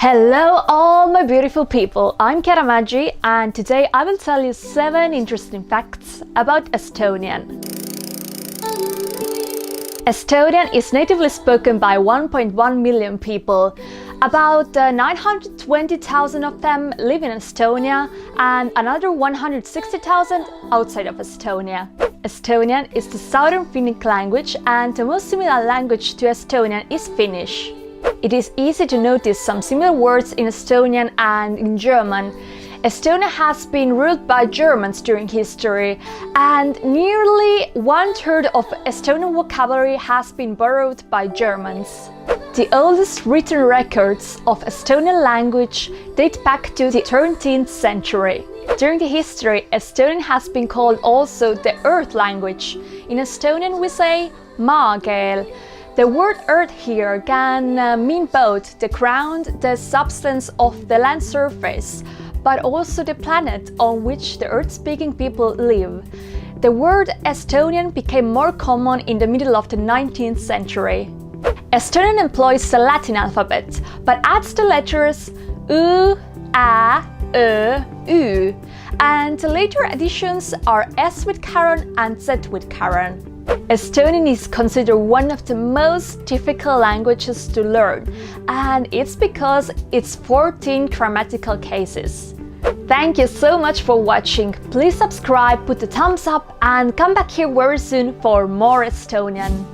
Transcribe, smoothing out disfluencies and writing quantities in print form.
Hello all my beautiful people, I'm Chiara Maggi and today I will tell you 7 interesting facts about Estonian. Estonian is natively spoken by 1.1 million people. About 920,000 of them live in Estonia and another 160,000 outside of Estonia. Estonian is the southern Finnic language and the most similar language to Estonian is Finnish. It is easy to notice some similar words in Estonian and in German. Estonia has been ruled by Germans during history, and nearly 1/3 of Estonian vocabulary has been borrowed by Germans. The oldest written records of Estonian language date back to the 13th century. During the history, Estonian has been called also the earth language. In Estonian we say maakeel. The word earth here can mean both the ground, the substance of the land surface, but also the planet on which the earth-speaking people live. The word Estonian became more common in the middle of the 19th century. Estonian employs the Latin alphabet, but adds the letters õ, ä, ö, ü, and the later additions are S with caron and Z with caron. Estonian is considered one of the most difficult languages to learn, and it's because it's 14 grammatical cases. Thank you so much for watching. Please subscribe, put a thumbs up and come back here very soon for more Estonian.